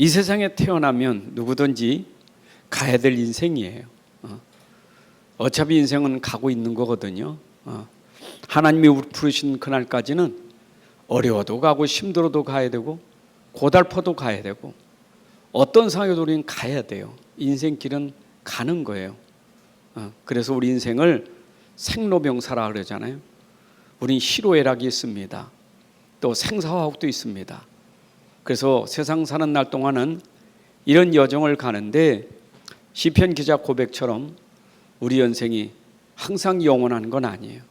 이 세상에 태어나면 누구든지 가야 될 인생이에요. 어차피 인생은 가고 있는 거거든요. 하나님이 우리 부르신 그날까지는 어려워도 가고 힘들어도 가야 되고 고달퍼도 가야 되고 어떤 상황에도 우리는 가야 돼요. 인생길은 가는 거예요. 그래서 우리 인생을 생로병사라 그러잖아요. 우린 희로애락이 있습니다. 또 생사화학도 있습니다. 그래서 세상 사는 날 동안은 이런 여정을 가는데 시편 기자 고백처럼 우리 인생이 항상 영원한 건 아니에요.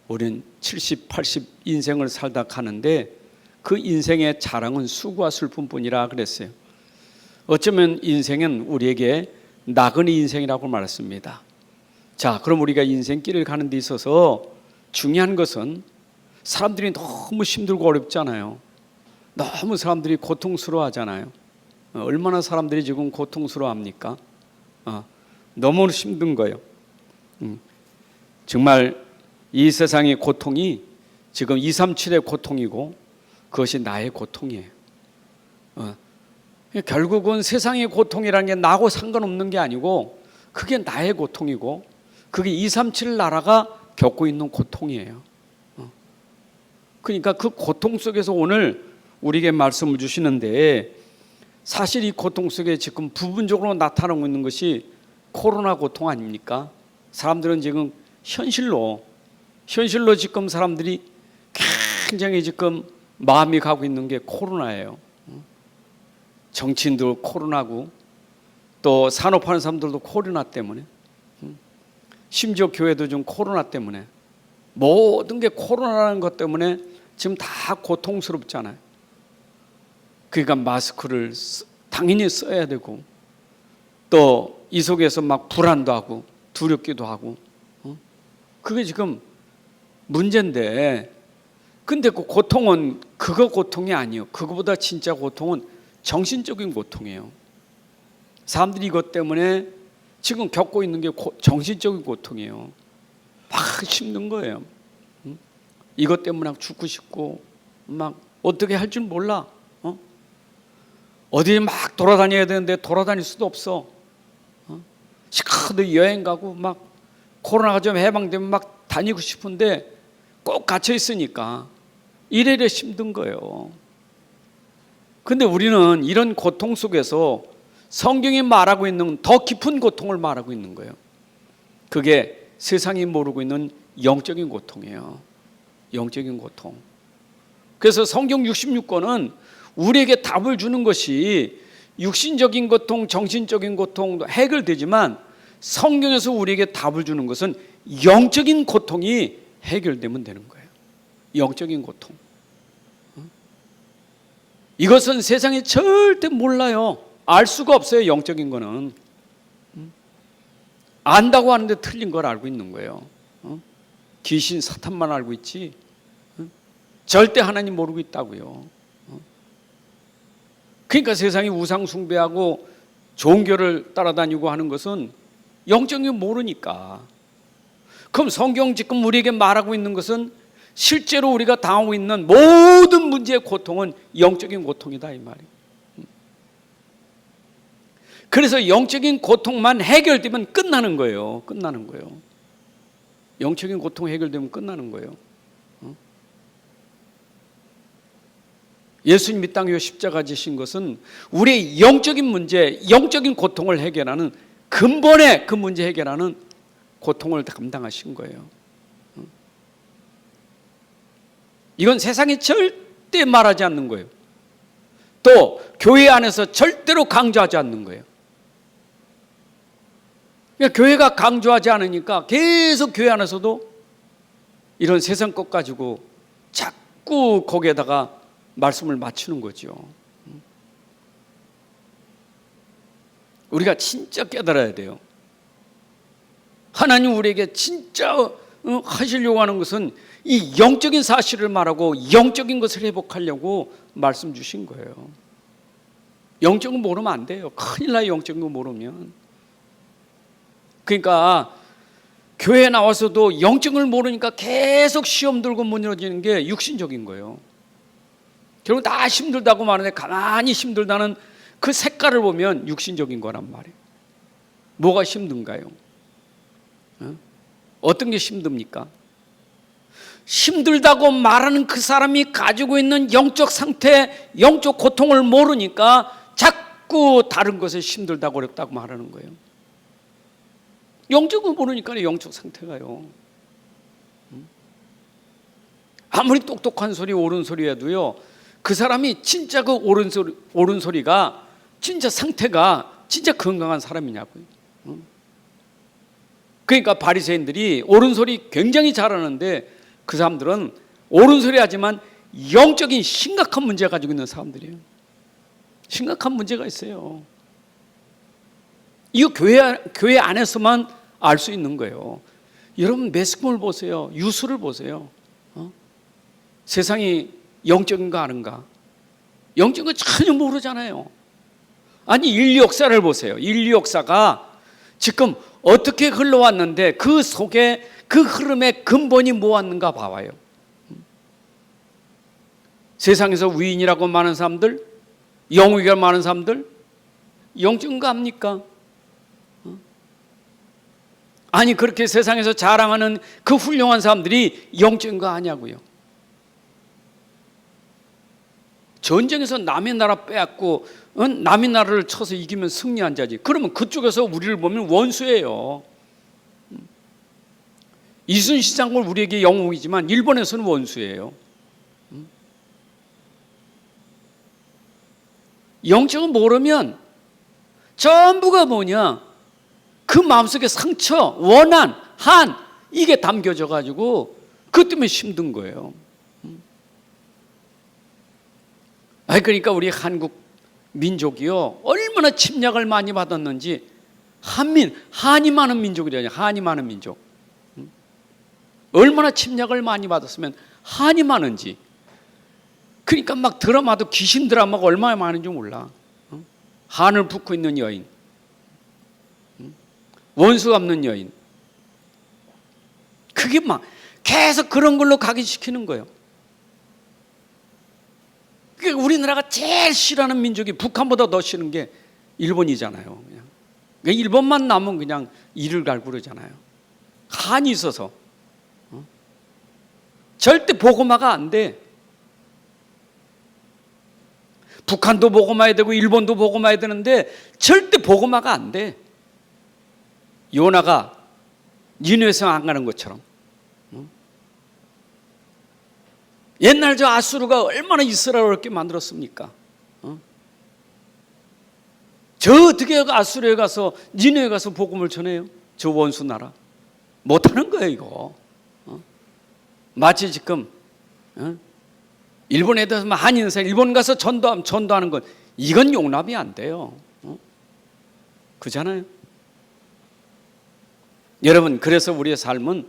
우리는 70, 80 인생을 살다 가는데 그 인생의 자랑은 수고와 슬픔뿐이라 그랬어요. 어쩌면 인생은 우리에게 나그네 인생이라고 말했습니다. 자, 그럼 우리가 인생길을 가는 데 있어서 중요한 것은 사람들이 너무 힘들고 어렵잖아요. 너무 사람들이 고통스러워 하잖아요. 얼마나 사람들이 지금 고통스러워 합니까? 너무 힘든 거예요. 정말 이 세상의 고통이 지금 237의 고통이고 그것이 나의 고통이에요. 결국은 세상의 고통이라는 게 나하고 상관없는 게 아니고 그게 나의 고통이고 그게 237 나라가 겪고 있는 고통이에요. 그러니까 그 고통 속에서 오늘 우리에게 말씀을 주시는데 사실 이 고통 속에 지금 부분적으로 나타나고 있는 것이 코로나 고통 아닙니까? 사람들은 지금 현실로 지금 사람들이 굉장히 지금 마음이 가고 있는 게 코로나예요. 정치인도 코로나고 또 산업하는 사람들도 코로나 때문에 심지어 교회도 좀 코로나 때문에 모든 게 코로나라는 것 때문에 지금 다 고통스럽잖아요. 그러니까 마스크를 당연히 써야 되고 또 이 속에서 막 불안도 하고 두렵기도 하고 그게 지금 문제인데 근데 그 고통은 그거 고통이 아니에요. 그거보다 진짜 고통은 정신적인 고통이에요. 사람들이 이것 때문에 지금 겪고 있는 게 정신적인 고통이에요. 막 힘든 거예요. 이것 때문에 죽고 싶고 막 어떻게 할 줄 몰라. 어디 막 돌아다녀야 되는데 돌아다닐 수도 없어. 시커먼 여행 가고 막 코로나가 좀 해방되면 막 다니고 싶은데 꼭 갇혀 있으니까 이래려 힘든 거예요. 근데 우리는 이런 고통 속에서 성경이 말하고 있는 더 깊은 고통을 말하고 있는 거예요. 그게 세상이 모르고 있는 영적인 고통이에요. 영적인 고통. 그래서 성경 66권은 우리에게 답을 주는 것이 육신적인 고통, 정신적인 고통도 해결되지만 성경에서 우리에게 답을 주는 것은 영적인 고통이 해결되면 되는 거예요. 영적인 고통. 이것은 세상에 절대 몰라요. 알 수가 없어요. 영적인 거는. 안다고 하는데 틀린 걸 알고 있는 거예요. 귀신, 사탄만 알고 있지 절대 하나님 모르고 있다고요. 그러니까 세상이 우상 숭배하고 종교를 따라다니고 하는 것은 영적인 게 모르니까. 그럼 성경 지금 우리에게 말하고 있는 것은 실제로 우리가 당하고 있는 모든 문제의 고통은 영적인 고통이다 이 말이에요. 그래서 영적인 고통만 해결되면 끝나는 거예요. 끝나는 거예요. 영적인 고통 해결되면 끝나는 거예요. 예수님이 땅에 십자가 지신 것은 우리의 영적인 문제, 영적인 고통을 해결하는 근본의 그 문제 해결하는 고통을 감당하신 거예요. 이건 세상에 절대 말하지 않는 거예요. 또 교회 안에서 절대로 강조하지 않는 거예요. 그러니까 교회가 강조하지 않으니까 계속 교회 안에서도 이런 세상 것 가지고 자꾸 거기에다가 말씀을 맞추는 거죠. 우리가 진짜 깨달아야 돼요. 하나님 우리에게 진짜 하시려고 하는 것은 이 영적인 사실을 말하고 영적인 것을 회복하려고 말씀 주신 거예요. 영적인 거 모르면 안 돼요. 큰일 나요. 영적인 거 모르면. 그러니까 교회에 나와서도 영적인 걸 모르니까 계속 시험 들고 무너지는 게 육신적인 거예요. 결국 다 힘들다고 말하는데 가만히 힘들다는 그 색깔을 보면 육신적인 거란 말이에요. 뭐가 힘든가요? 어떤 게 힘듭니까? 힘들다고 말하는 그 사람이 가지고 있는 영적 상태, 영적 고통을 모르니까 자꾸 다른 것에 힘들다고 어렵다고 말하는 거예요. 영적을 모르니까 영적 상태가요. 아무리 똑똑한 소리, 옳은 소리 해도요, 그 사람이 진짜 그 옳은 소리가 진짜 상태가 진짜 건강한 사람이냐고요. 그러니까 바리새인들이 옳은 소리 굉장히 잘하는데 그 사람들은 옳은 소리 하지만 영적인 심각한 문제 가지고 있는 사람들이에요. 심각한 문제가 있어요. 이거 교회 안에서만 알 수 있는 거예요. 여러분 매스컴을 보세요. 뉴스를 보세요. 세상이 영적인 거 아는가? 영적인 거 전혀 모르잖아요. 아니 인류 역사를 보세요. 인류 역사가 지금 어떻게 흘러왔는데 그 속에 그 흐름의 근본이 뭐였는가 봐봐요. 세상에서 위인이라고 많은 사람들, 영웅이라고 많은 사람들 영적인 거 압니까? 아니 그렇게 세상에서 자랑하는 그 훌륭한 사람들이 영적인 거 아냐고요. 전쟁에서 남의 나라 빼앗고 남의 나라를 쳐서 이기면 승리한 자지. 그러면 그쪽에서 우리를 보면 원수예요. 이순신 장군 우리에게 영웅이지만 일본에서는 원수예요. 영적을 모르면 전부가 뭐냐, 그 마음속에 상처, 원한, 한 이게 담겨져 가지고 그것 때문에 힘든 거예요. 그러니까 우리 한국 민족이요 얼마나 침략을 많이 받았는지, 한이 많은 민족이라냐. 한이 많은 민족. 얼마나 침략을 많이 받았으면 한이 많은지. 그러니까 막 드라마도 귀신 드라마가 얼마나 많은지 몰라. 한을 붓고 있는 여인, 원수 갚는 여인, 그게 막 계속 그런 걸로 각인시키는 거예요. 그러니까 우리나라가 제일 싫어하는 민족이 북한보다 더 싫은 게 일본이잖아요. 그냥. 그러니까 일본만 남으면 그냥 이를 갈고 그러잖아요. 한이 있어서. 절대 보고마가 안 돼. 북한도 보고마야 되고 일본도 보고마야 되는데 절대 보고마가 안 돼. 요나가 니느웨성 안 가는 것처럼. 옛날 저 아수르가 얼마나 이스라엘을 어렵게 만들었습니까? 저 어떻게 아수르에 가서 니느웨에 가서 복음을 전해요? 저 원수 나라. 못하는 거예요 이거. 마치 지금 일본에 대해서 한인사 일본 가서 전도하는 건 이건 용납이 안 돼요. 그잖아요. 여러분, 그래서 우리의 삶은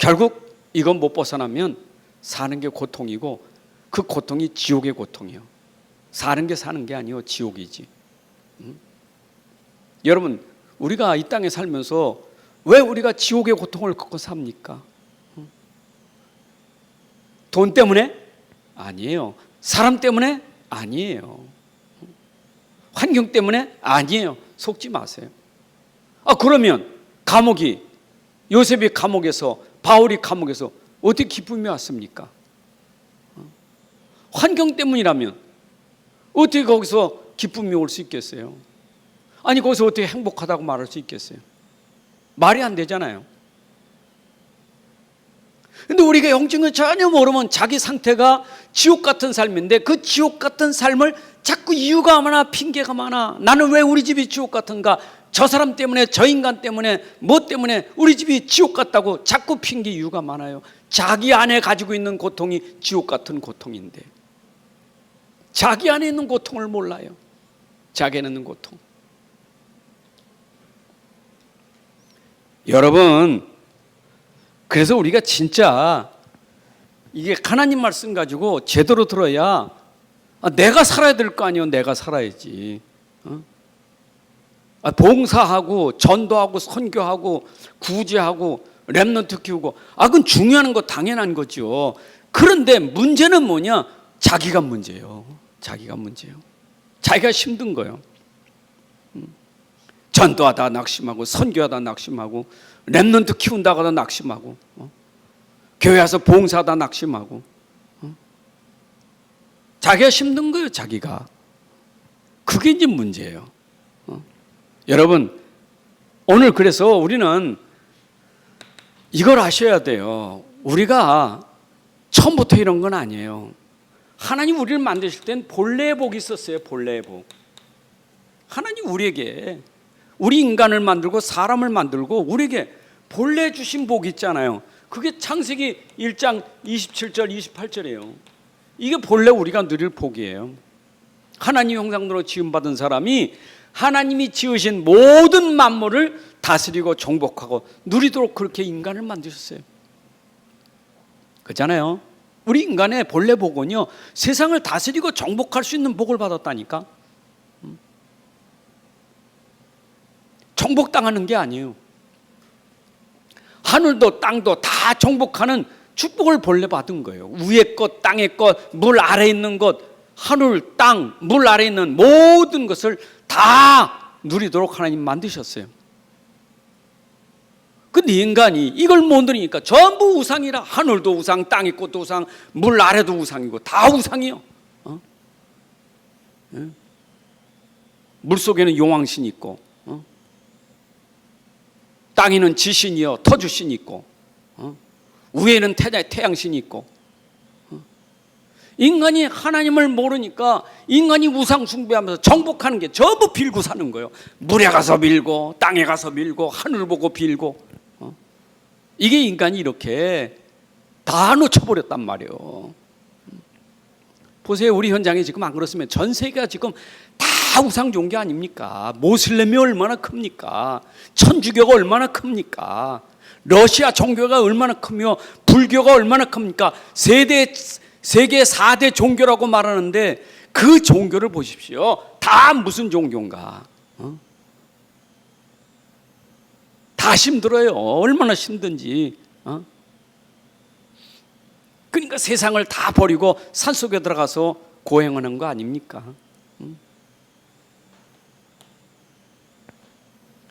결국 이건 못 벗어나면 사는 게 고통이고 그 고통이 지옥의 고통이요. 사는 게 아니요, 지옥이지. 여러분, 우리가 이 땅에 살면서 왜 우리가 지옥의 고통을 겪고 삽니까? 돈 때문에? 아니에요. 사람 때문에? 아니에요. 환경 때문에? 아니에요. 속지 마세요. 그러면 감옥이, 요셉이 감옥에서, 바울이 감옥에서 어떻게 기쁨이 왔습니까? 환경 때문이라면 어떻게 거기서 기쁨이 올 수 있겠어요? 아니 거기서 어떻게 행복하다고 말할 수 있겠어요? 말이 안 되잖아요. 근데 우리가 영적을 전혀 모르면 자기 상태가 지옥 같은 삶인데 그 지옥 같은 삶을 자꾸 이유가 많아, 핑계가 많아. 나는 왜 우리 집이 지옥 같은가? 저 사람 때문에, 저 인간 때문에, 뭐 때문에 우리 집이 지옥 같다고 자꾸 핑계 이유가 많아요. 자기 안에 가지고 있는 고통이 지옥 같은 고통인데 자기 안에 있는 고통을 몰라요. 자기 안에 있는 고통. 여러분, 그래서 우리가 진짜 이게 하나님 말씀 가지고 제대로 들어야 내가 살아야 될 거 아니에요. 내가 살아야지. 봉사하고 전도하고 선교하고 구제하고 렘넌트 키우고 그건 중요한 거 당연한 거죠. 그런데 문제는 뭐냐? 자기가 문제예요. 자기가 문제예요. 자기가 힘든 거예요. 전도하다 낙심하고, 선교하다 낙심하고, 렘넌트 키운다가도 낙심하고, 교회 와서 봉사하다 낙심하고, 자기가 힘든 거예요. 자기가. 그게 이제 문제예요. 여러분, 오늘 그래서 우리는 이걸 아셔야 돼요. 우리가 처음부터 이런 건 아니에요. 하나님 우리를 만드실 땐 본래의 복이 있었어요. 본래의 복. 하나님 우리에게, 우리 인간을 만들고 사람을 만들고 우리에게 본래 주신 복이 있잖아요. 그게 창세기 1장 27절 28절이에요. 이게 본래 우리가 누릴 복이에요. 하나님 형상대로 지음받은 사람이 하나님이 지으신 모든 만물을 다스리고 정복하고 누리도록 그렇게 인간을 만드셨어요. 그렇잖아요. 우리 인간의 본래 복은요, 세상을 다스리고 정복할 수 있는 복을 받았다니까. 정복당하는 게 아니에요. 하늘도 땅도 다 정복하는 축복을 본래 받은 거예요. 위의 것, 땅의 것, 물 아래에 있는 것, 하늘, 땅, 물 아래에 있는 모든 것을 다 누리도록 하나님 만드셨어요. 근데 인간이 이걸 못 누리니까 전부 우상이라. 하늘도 우상, 땅의 꽃도 우상, 물 아래도 우상이고 다 우상이요. 물속에는 용왕신이 있고, 땅에는 지신이요 터주신이 있고, 위에는 태양신이 있고. 인간이 하나님을 모르니까 인간이 우상 숭배하면서 정복하는 게 전부 빌고 사는 거예요. 물에 가서 빌고, 땅에 가서 빌고, 하늘 보고 빌고. 이게 인간이 이렇게 다 놓쳐버렸단 말이에요. 보세요. 우리 현장에 지금 안 그렇으면 전 세계가 지금 다 우상 종교 아닙니까? 모슬렘이 얼마나 큽니까? 천주교가 얼마나 큽니까? 러시아 종교가 얼마나 크며 불교가 얼마나 큽니까? 세계 4대 종교라고 말하는데 그 종교를 보십시오. 다 무슨 종교인가? 다 힘들어요. 얼마나 힘든지. 그러니까 세상을 다 버리고 산속에 들어가서 고행하는 거 아닙니까?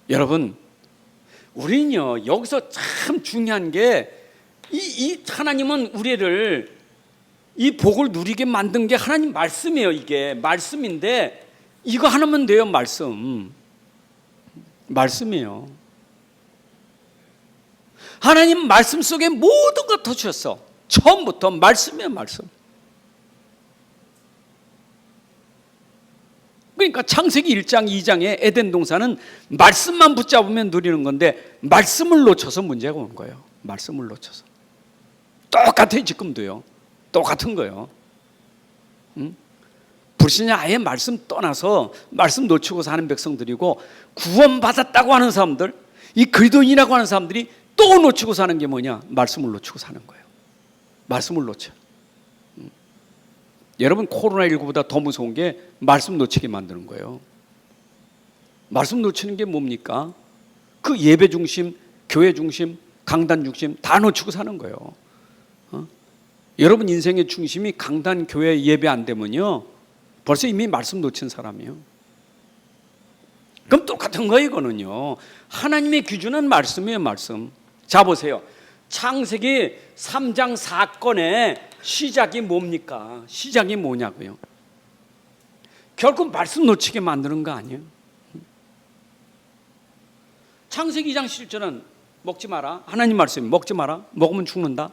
여러분, 우리는요, 여기서 참 중요한 게 이 하나님은 우리를 이 복을 누리게 만든 게 하나님 말씀이에요. 이게 말씀인데 이거 하나면 돼요. 말씀이에요. 하나님 말씀 속에 모든 걸 다 주셨어. 처음부터 말씀이에요. 말씀. 그러니까 창세기 1장 2장의 에덴 동산은 말씀만 붙잡으면 누리는 건데 말씀을 놓쳐서 문제가 오는 거예요. 말씀을 놓쳐서. 똑같아요. 지금도요. 똑같은 거예요. 불신자 아예 말씀 떠나서 말씀 놓치고 사는 백성들이고, 구원받았다고 하는 사람들, 이 그리스도인이라고 하는 사람들이 또 놓치고 사는 게 뭐냐? 말씀을 놓치고 사는 거예요. 말씀을 놓쳐. 여러분, 코로나19보다 더 무서운 게 말씀 놓치게 만드는 거예요. 말씀 놓치는 게 뭡니까? 그 예배 중심, 교회 중심, 강단 중심 다 놓치고 사는 거예요. 여러분 인생의 중심이 강단, 교회, 예배 안 되면요, 벌써 이미 말씀 놓친 사람이에요. 그럼 똑같은 거예요. 이거는요, 하나님의 기준은 말씀이에요. 말씀. 자 보세요. 창세기 3장 사건의 시작이 뭡니까? 시작이 뭐냐고요? 결국 말씀 놓치게 만드는 거 아니에요? 창세기 2장 7절은 먹지 마라. 하나님 말씀, 먹지 마라. 먹으면 죽는다.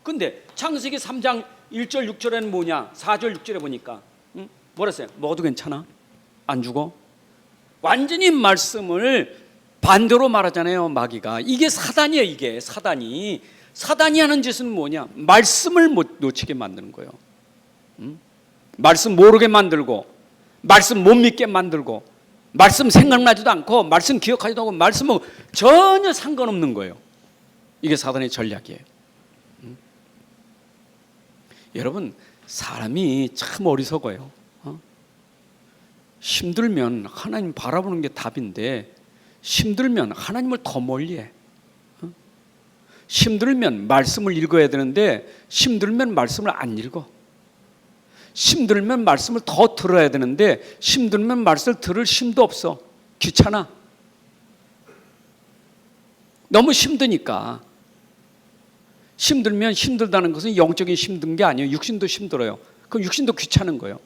근데 창세기 3장 1절 6절에는 뭐냐? 4절 6절에 보니까 뭐라 했어요? 먹어도 괜찮아? 안 죽어? 완전히 말씀을 반대로 말하잖아요. 마귀가. 이게 사단이에요. 이게 사단이 하는 짓은 뭐냐? 말씀을 못 놓치게 만드는 거예요. 말씀 모르게 만들고, 말씀 못 믿게 만들고, 말씀 생각나지도 않고, 말씀 기억하지도 않고, 말씀하고 전혀 상관없는 거예요. 이게 사단의 전략이에요. 여러분, 사람이 참 어리석어요. 힘들면 하나님 바라보는 게 답인데, 힘들면 하나님을 더 멀리해. 힘들면 말씀을 읽어야 되는데 힘들면 말씀을 안 읽어. 힘들면 말씀을 더 들어야 되는데 힘들면 말씀을 들을 힘도 없어. 귀찮아. 너무 힘드니까. 힘들면 힘들다는 것은 영적인 힘든 게 아니에요. 육신도 힘들어요. 그럼 육신도 귀찮은 거예요.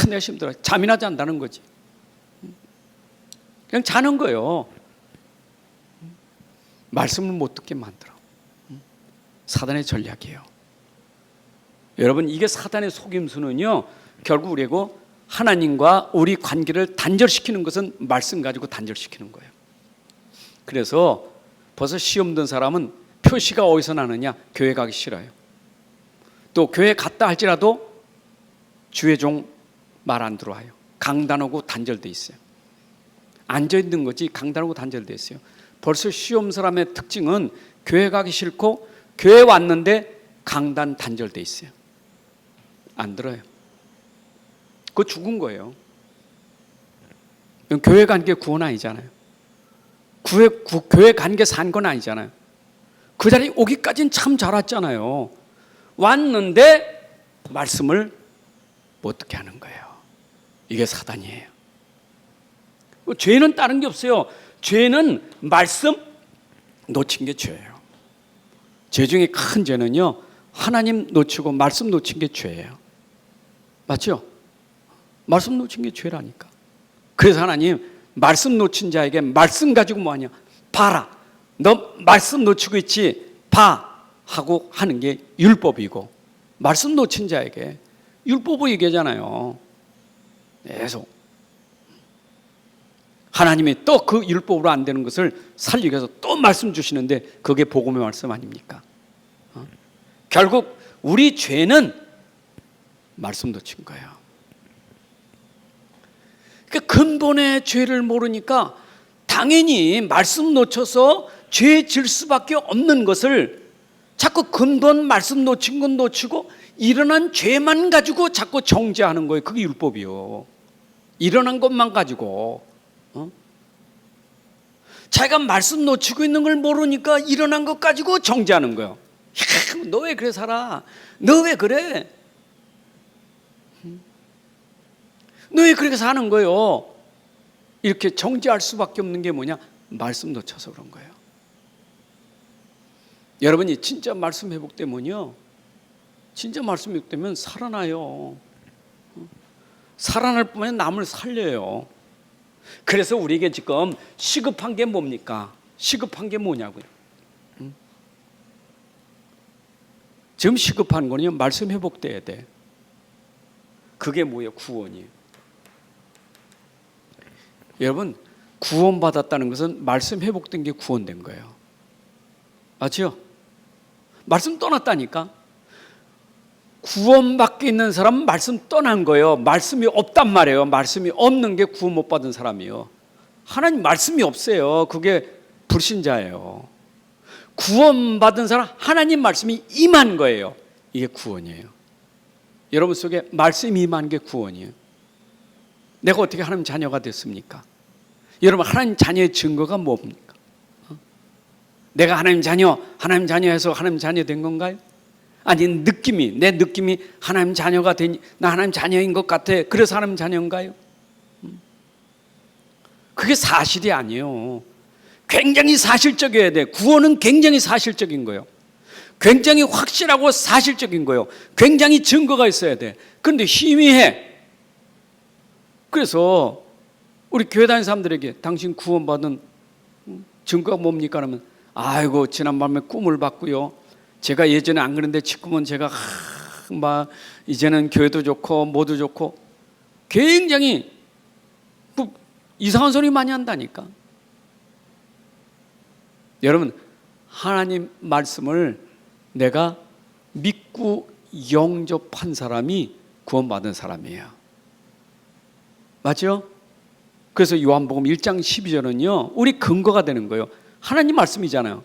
내가 힘들어. 잠이나 잔다는 거지. 그냥 자는 거예요. 말씀을 못 듣게 만들어. 사단의 전략이에요. 여러분, 이게 사단의 속임수는요, 결국 우리고 하나님과 우리 관계를 단절시키는 것은 말씀 가지고 단절시키는 거예요. 그래서 벌써 시험 든 사람은 표시가 어디서 나느냐? 교회 가기 싫어요. 또 교회 갔다 할지라도 주의 종 말 안 들어와요. 강단하고 단절돼 있어요. 앉아 있는 거지 강단하고 단절돼 있어요. 벌써 시험 사람의 특징은 교회 가기 싫고 교회 왔는데 강단 단절돼 있어요. 안 들어요. 그거 죽은 거예요. 교회 간 게 구원 아니잖아요. 교회 간 게 산 건 아니잖아요. 그 자리에 오기까지는 참 잘 왔잖아요. 왔는데 말씀을 못 듣게 하는 거예요. 이게 사단이에요. 죄는 다른 게 없어요. 죄는 말씀 놓친 게 죄예요. 죄 중에 큰 죄는요, 하나님 놓치고 말씀 놓친 게 죄예요. 맞죠? 말씀 놓친 게 죄라니까. 그래서 하나님 말씀 놓친 자에게 말씀 가지고 뭐하냐? 봐라. 너 말씀 놓치고 있지? 봐. 하고 하는 게 율법이고, 말씀 놓친 자에게 율법을 얘기하잖아요. 계속 하나님이 또 그 율법으로 안 되는 것을 살리기 위해서 또 말씀 주시는데 그게 복음의 말씀 아닙니까? 결국 우리 죄는 말씀 놓친 거예요. 그러니까 근본의 죄를 모르니까 당연히 말씀 놓쳐서 죄 질 수밖에 없는 것을 자꾸 근본 말씀 놓친 건 놓치고 일어난 죄만 가지고 자꾸 정죄하는 거예요. 그게 율법이요. 일어난 것만 가지고. 자기가 말씀 놓치고 있는 걸 모르니까 일어난 것 가지고 정죄하는 거예요. 너 왜 그래 살아? 너 왜 그래? 너 왜 그렇게 사는 거예요? 이렇게 정죄할 수밖에 없는 게 뭐냐? 말씀 놓쳐서 그런 거예요. 여러분이 진짜 말씀 회복되면요, 진짜 말씀 회복되면 살아나요. 살아날 뿐만 아니라 남을 살려요. 그래서 우리에게 지금 시급한 게 뭡니까? 시급한 게 뭐냐고요? 지금 시급한 거는요, 말씀 회복돼야 돼. 그게 뭐예요? 구원이에요. 여러분, 구원받았다는 것은 말씀 회복된 게 구원된 거예요. 맞죠? 말씀 떠났다니까. 구원받게 있는 사람은 말씀 떠난 거예요. 말씀이 없단 말이에요. 말씀이 없는 게 구원 못 받은 사람이에요. 하나님 말씀이 없어요. 그게 불신자예요. 구원받은 사람 하나님 말씀이 임한 거예요. 이게 구원이에요. 여러분 속에 말씀이 임한 게 구원이에요. 내가 어떻게 하나님 자녀가 됐습니까? 여러분, 하나님 자녀의 증거가 뭡니까? 내가 하나님 자녀해서 하나님 자녀 된 건가요? 아니, 내 느낌이 하나님 자녀가 되니 나 하나님 자녀인 것 같아. 그래서 하나님 자녀인가요? 그게 사실이 아니에요. 굉장히 사실적이어야 돼. 구원은 굉장히 사실적인 거예요. 굉장히 확실하고 사실적인 거예요. 굉장히 증거가 있어야 돼. 그런데 희미해. 그래서 우리 교회 다니는 사람들에게 당신 구원받은 증거가 뭡니까? 그러면 아이고, 지난밤에 꿈을 봤고요. 제가 예전에 안 그랬는데 지금은 제가 막 이제는 교회도 좋고 뭐도 좋고 굉장히 이상한 소리 많이 한다니까. 여러분, 하나님 말씀을 내가 믿고 영접한 사람이 구원받은 사람이에요. 맞죠? 그래서 요한복음 1장 12절은요, 우리 근거가 되는 거예요. 하나님 말씀이잖아요.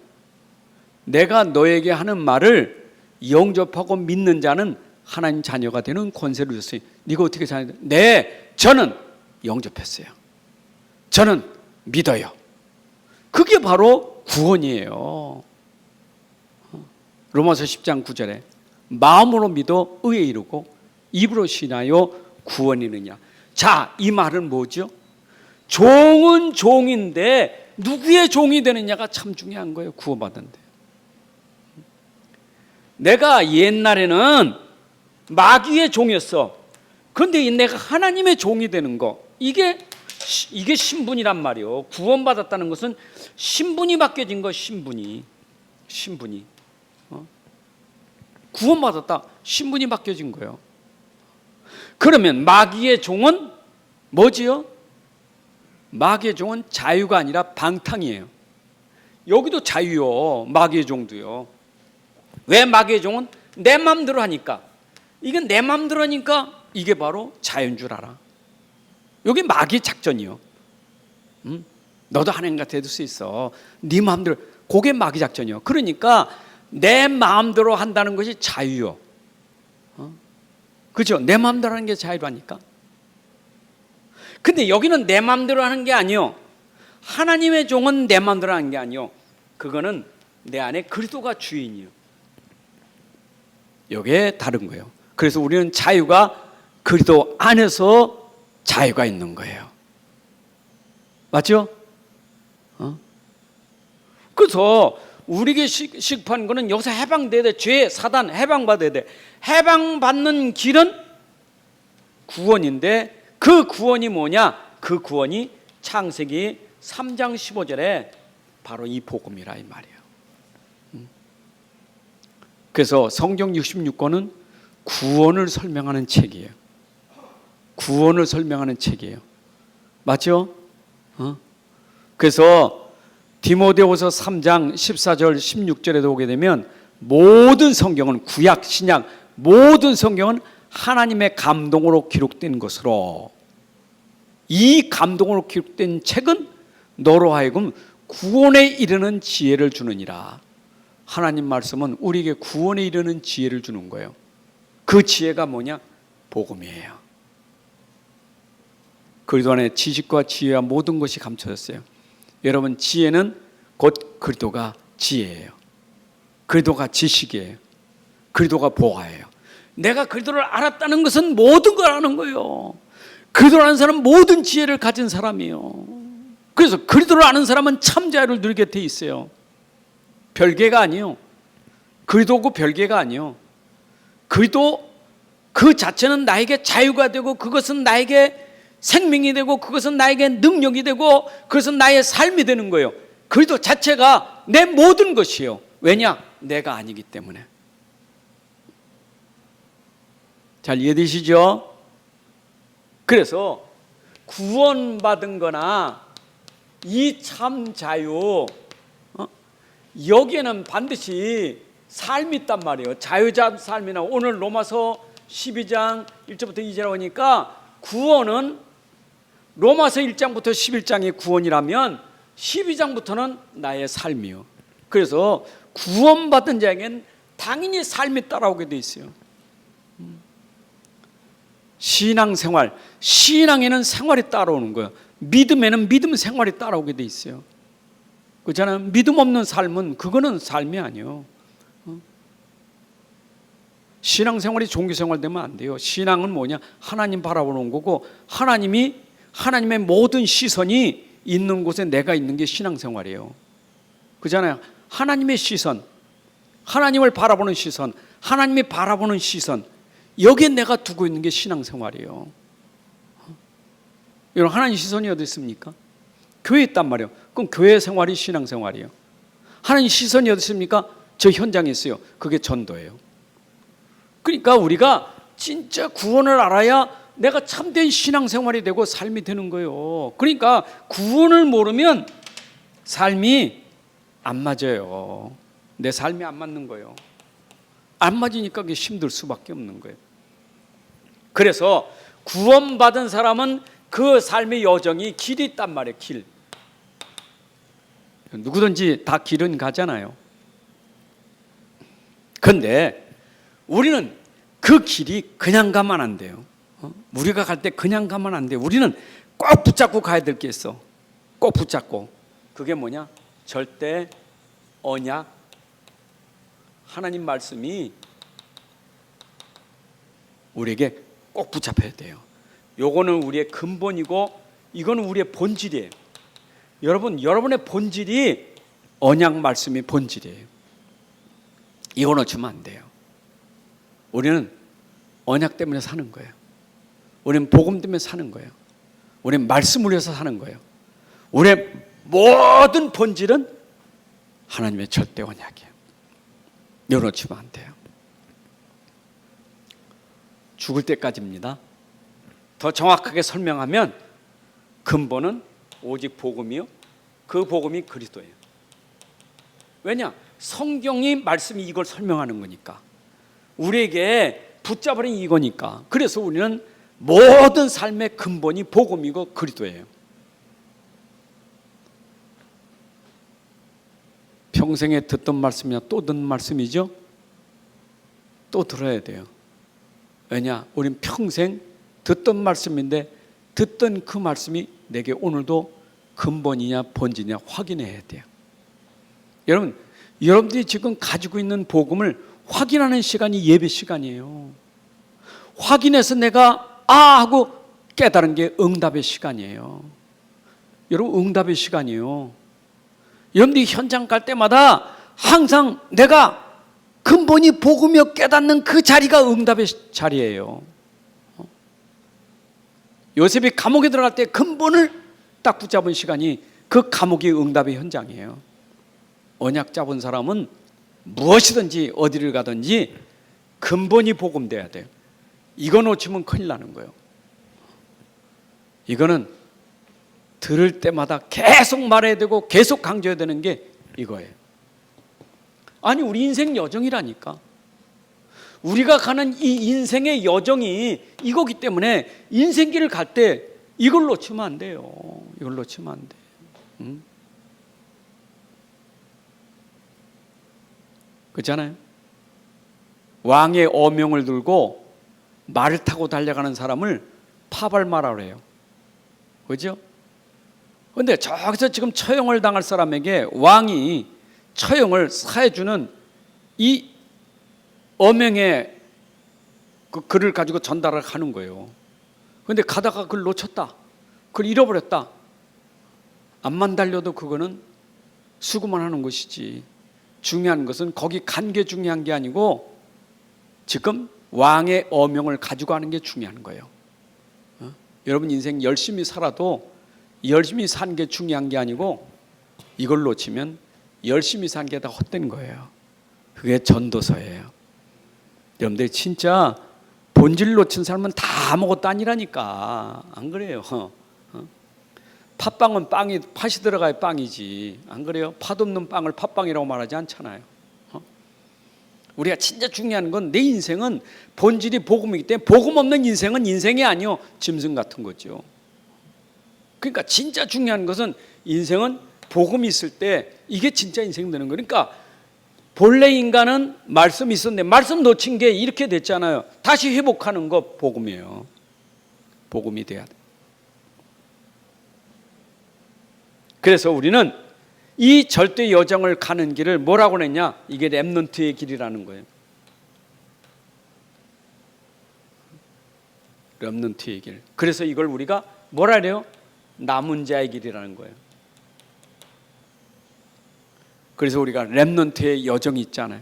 내가 너에게 하는 말을 영접하고 믿는 자는 하나님 자녀가 되는 권세를 줬어요. 네가 어떻게 자녀? 네, 저는 영접했어요. 저는 믿어요. 그게 바로 구원이에요. 로마서 10장 9절에 마음으로 믿어 의에 이르고 입으로 쉬나요? 구원이느냐? 자, 이 말은 뭐죠? 종은 종인데 누구의 종이 되느냐가 참 중요한 거예요. 구원받은데. 내가 옛날에는 마귀의 종이었어. 그런데 내가 하나님의 종이 되는 거, 이게 신분이란 말이요. 구원받았다는 것은 신분이 바뀌어진 거. 신분이 구원받았다, 신분이 바뀌어진 거예요. 그러면 마귀의 종은 뭐지요? 마귀의 종은 자유가 아니라 방탕이에요. 여기도 자유요, 마귀의 종도요. 왜? 마귀의 종은 내 마음대로 하니까. 이건 내 마음대로 하니까 이게 바로 자유인 줄 알아. 여기 마귀의 작전이요. 너도 하나님 같아 될 수 있어. 네 마음대로. 그게 마귀 작전이요. 그러니까 내 마음대로 한다는 것이 자유요. 그렇죠? 내 마음대로 하는 게 자유라니까. 근데 여기는 내 마음대로 하는 게 아니요. 하나님의 종은 내 마음대로 하는 게 아니요. 그거는 내 안에 그리스도가 주인이요. 이게 다른 거예요. 그래서 우리는 자유가 그리스도 안에서 자유가 있는 거예요. 맞죠? 그래서 우리에게 시급한 거는 여기서 해방돼야 돼. 죄, 사단 해방받아야 돼. 해방받는 길은 구원인데, 그 구원이 뭐냐? 그 구원이 창세기 3장 15절에 바로 이 복음이라 이 말이에요. 그래서 성경 66권은 구원을 설명하는 책이에요. 구원을 설명하는 책이에요. 맞죠? 그래서 디모데후서 3장 14절 16절에도 오게 되면 모든 성경은, 구약 신약 모든 성경은 하나님의 감동으로 기록된 것으로, 이 감동으로 기록된 책은 너로 하여금 구원에 이르는 지혜를 주느니라. 하나님 말씀은 우리에게 구원에 이르는 지혜를 주는 거예요. 그 지혜가 뭐냐? 복음이에요. 그리스도 안에 지식과 지혜와 모든 것이 감춰졌어요. 여러분, 지혜는 곧 그리스도가 지혜예요. 그리스도가 지식이에요. 그리스도가 보화예요. 내가 그리스도를 알았다는 것은 모든 걸 아는 거예요. 그리스도를 아는 사람은 모든 지혜를 가진 사람이에요. 그래서 그리스도를 아는 사람은 참 자유를 누리게 돼 있어요. 별개가 아니요. 그리스도고 별개가 아니요. 그리스도 그 자체는 나에게 자유가 되고, 그것은 나에게 생명이 되고, 그것은 나에게 능력이 되고, 그것은 나의 삶이 되는 거예요. 그리스도 자체가 내 모든 것이요. 왜냐? 내가 아니기 때문에. 잘 이해되시죠? 그래서 구원받은 거나 이 참 자유, 여기에는 반드시 삶이 있단 말이에요. 자유자 삶이나, 오늘 로마서 12장 1절부터 2절 오니까 구원은 로마서 1장부터 11장이 구원이라면 12장부터는 나의 삶이요. 그래서 구원받은 자에겐 당연히 삶이 따라오게 돼 있어요. 신앙생활, 신앙에는 생활이 따라오는 거예요. 믿음에는 믿음 생활이 따라오게 돼 있어요. 그렇잖아요. 믿음 없는 삶은 그거는 삶이 아니에요. 신앙생활이 종교생활 되면 안 돼요. 신앙은 뭐냐? 하나님 바라보는 거고, 하나님의 모든 시선이 있는 곳에 내가 있는 게 신앙생활이에요. 그렇잖아요. 하나님의 시선, 하나님을 바라보는 시선, 하나님이 바라보는 시선, 여기에 내가 두고 있는 게 신앙생활이에요. 여러분, 하나님 시선이 어디 있습니까? 교회에 있단 말이에요. 그럼 교회 생활이 신앙생활이에요. 하나님 시선이 어디 있습니까? 저 현장에 있어요. 그게 전도예요. 그러니까 우리가 진짜 구원을 알아야 내가 참된 신앙생활이 되고 삶이 되는 거예요. 그러니까 구원을 모르면 삶이 안 맞아요. 내 삶이 안 맞는 거예요. 안 맞으니까 그게 힘들 수밖에 없는 거예요. 그래서 구원받은 사람은 그 삶의 여정이 길이 있단 말이에요. 길. 누구든지 다 길은 가잖아요. 그런데 우리는 그 길이 그냥 가면 안 돼요. 우리가 갈 때 그냥 가면 안 돼요. 우리는 꼭 붙잡고 가야 될 게 있어. 꼭 붙잡고. 그게 뭐냐? 절대 언약. 하나님 말씀이 우리에게 꼭 붙잡혀야 돼요. 요거는 우리의 근본이고 이거는 우리의 본질이에요. 여러분, 여러분의 본질이 언약 말씀이 본질이에요. 이거 놓치면 안 돼요. 우리는 언약 때문에 사는 거예요. 우리는 복음 때문에 사는 거예요. 우리는 말씀을 위해서 사는 거예요. 우리의 모든 본질은 하나님의 절대 언약이에요. 이거 놓치면 안 돼요. 죽을 때까지입니다. 더 정확하게 설명하면 근본은 오직 복음이요, 그 복음이 그리스도예요. 왜냐? 성경이 말씀이 이걸 설명하는 거니까. 우리에게 붙잡아린 이거니까. 그래서 우리는 모든 삶의 근본이 복음이고 그리스도예요. 평생에 듣던 말씀이야 또 듣는 말씀이죠. 또 들어야 돼요. 왜냐? 우린 평생 듣던 말씀인데 듣던 그 말씀이 내게 오늘도 근본이냐 본질이냐 확인해야 돼요. 여러분, 여러분들이 지금 가지고 있는 복음을 확인하는 시간이 예배 시간이에요. 확인해서 내가 하고 깨달은 게 응답의 시간이에요. 여러분, 응답의 시간이에요. 여러분들이 현장 갈 때마다 항상 내가 근본이 복음이여 깨닫는 그 자리가 응답의 자리예요. 요셉이 감옥에 들어갈 때 근본을 딱 붙잡은 시간이 그 감옥이 응답의 현장이에요. 언약 잡은 사람은 무엇이든지 어디를 가든지 근본이 복음돼야 돼요. 이거 놓치면 큰일 나는 거예요. 이거는 들을 때마다 계속 말해야 되고 계속 강조해야 되는 게 이거예요. 아니, 우리 인생 여정이라니까. 우리가 가는 이 인생의 여정이 이거기 때문에 인생길을 갈 때 이걸 놓치면 안 돼요. 이걸 놓치면 안 돼요. 그렇잖아요. 왕의 어명을 들고 말을 타고 달려가는 사람을 파발마라고 해요. 그죠? 그런데 저기서 지금 처형을 당할 사람에게 왕이 처형을 사해주는 이 어명의 그 글을 가지고 전달을 하는 거예요. 그런데 가다가 그걸 놓쳤다, 그걸 잃어버렸다. 앞만 달려도 그거는 수고만 하는 것이지, 중요한 것은 거기 간 게 중요한 게 아니고 지금 왕의 어명을 가지고 하는 게 중요한 거예요. 여러분 인생 열심히 살아도 열심히 산 게 중요한 게 아니고 이걸 놓치면 열심히 산 게 다 헛된 거예요. 그게 전도서예요. 여러분들 진짜 본질 놓친 사람은 다 아무것도 아니라니까. 안 그래요? 팥빵은 빵이, 팥이 들어가야 빵이지. 안 그래요? 팥 없는 빵을 팥빵이라고 말하지 않잖아요. 우리가 진짜 중요한 건 내 인생은 본질이 복음이기 때문에 복음 없는 인생은 인생이 아니요, 짐승 같은 거죠. 그러니까 진짜 중요한 것은 인생은 복음이 있을 때 이게 진짜 인생 되는 거예요. 그러니까 본래 인간은 말씀이 있었는데 말씀 놓친 게 이렇게 됐잖아요. 다시 회복하는 거 복음이에요. 복음이 돼야 돼. 그래서 우리는 이 절대 여정을 가는 길을 뭐라고 했냐? 이게 렘넌트의 길이라는 거예요. 렘넌트의 길. 그래서 이걸 우리가 뭐라 그래요? 남은 자의 길이라는 거예요. 그래서 우리가 렘넌트의 여정이 있잖아요.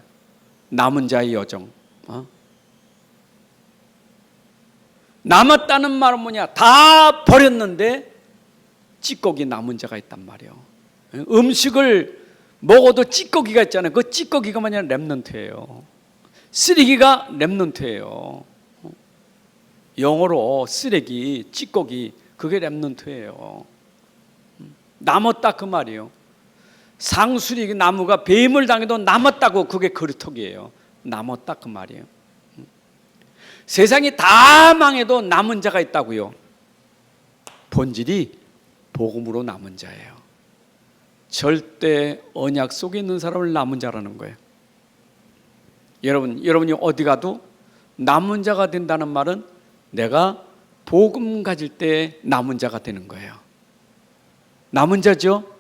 남은 자의 여정. 남았다는 말은 뭐냐? 다 버렸는데 찌꺼기 남은 자가 있단 말이에요. 음식을 먹어도 찌꺼기가 있잖아요. 그 찌꺼기가 뭐냐? 렘넌트예요. 쓰레기가 렘넌트예요. 영어로 쓰레기, 찌꺼기, 그게 렘넌트예요. 남았다 그 말이에요. 상수리 나무가 뱀을 당해도 남았다고, 그게 그루터기예요. 남았다 그 말이에요. 세상이 다 망해도 남은 자가 있다고요. 본질이 복음으로 남은 자예요. 절대 언약 속에 있는 사람을 남은 자라는 거예요. 여러분이 어디 가도 남은 자가 된다는 말은 내가 복음 가질 때 남은 자가 되는 거예요. 남은 자죠.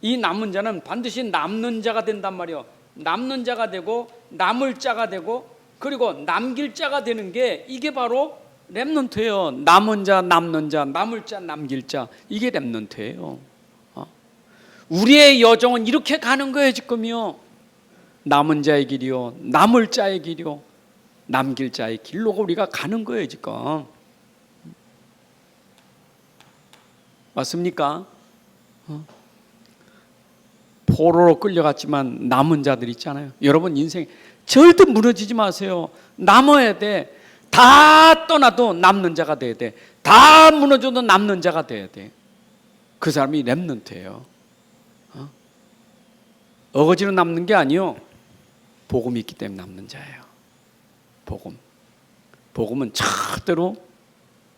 이 남은 자는 반드시 남는 자가 된단 말이에요. 남는 자가 되고 남을 자가 되고 그리고 남길 자가 되는 게 이게 바로 렘넌트예요. 남은 자, 남는 자, 남을 자, 남길 자, 이게 렘넌트예요. 우리의 여정은 이렇게 가는 거예요. 지금요. 남은 자의 길이요, 남을 자의 길이요, 남길 자의 길로 우리가 가는 거예요. 지금 맞습니까? 포로로 끌려갔지만 남은 자들 있잖아요. 여러분 인생 절대 무너지지 마세요. 남아야 돼. 다 떠나도 남는 자가 돼야 돼. 다 무너져도 남는 자가 돼야 돼. 그 사람이 렘넌트예요. 어거지로 남는 게 아니요, 복음이 있기 때문에 남는 자예요. 복음은 절대로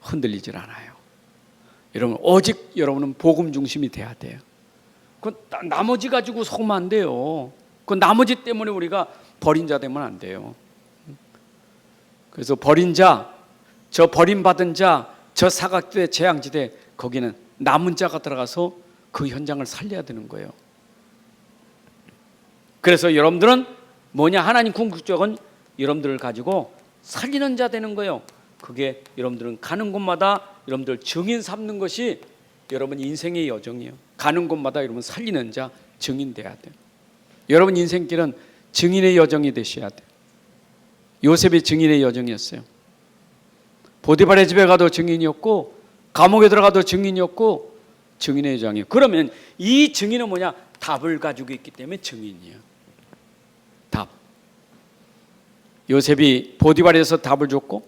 흔들리질 않아요. 여러분, 오직 여러분은 복음 중심이 돼야 돼요. 그 나머지 가지고 속으면 안 돼요. 그 나머지 때문에 우리가 버린 자 되면 안 돼요. 그래서 버린 자, 저 버림받은 자, 저 사각지대, 재앙지대, 거기는 남은 자가 들어가서 그 현장을 살려야 되는 거예요. 그래서 여러분들은 뭐냐? 하나님 궁극적은 여러분들을 가지고 살리는 자 되는 거예요. 그게 여러분들은 가는 곳마다 여러분들 증인 삼는 것이 여러분 인생의 여정이에요. 가는 곳마다 여러분 살리는 자, 증인 돼야 돼요. 여러분 인생길은 증인의 여정이 되셔야 돼요. 요셉이 증인의 여정이었어요. 보디발의 집에 가도 증인이었고, 감옥에 들어가도 증인이었고, 증인의 여정이에요. 그러면 이 증인은 뭐냐? 답을 가지고 있기 때문에 증인이에요. 답. 요셉이 보디발에서 답을 줬고,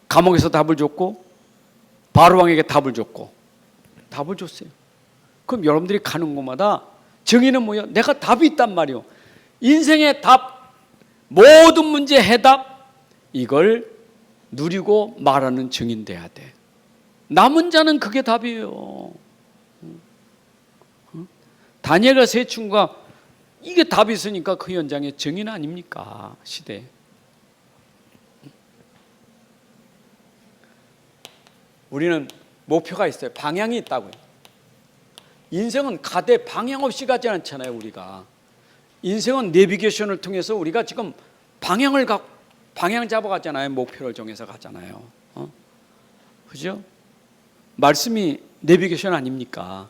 감옥에서 답을 줬고, 바로왕에게 답을 줬고, 답을 줬어요. 그럼 여러분들이 가는 곳마다 증인은 뭐예요? 내가 답이 있단 말이에요. 인생의 답, 모든 문제 해답, 이걸 누리고 말하는 증인 돼야 돼. 남은 자는 그게 답이에요. 다니엘과 세 친구가 이게 답이 있으니까 그 현장의 증인 아닙니까? 시대에. 우리는 목표가 있어요. 방향이 있다고요. 인생은 가되 방향 없이 가지 않잖아요. 우리가 인생은 내비게이션을 통해서 우리가 지금 방향 잡아가잖아요. 목표를 정해서 가잖아요. 그죠? 말씀이 내비게이션 아닙니까?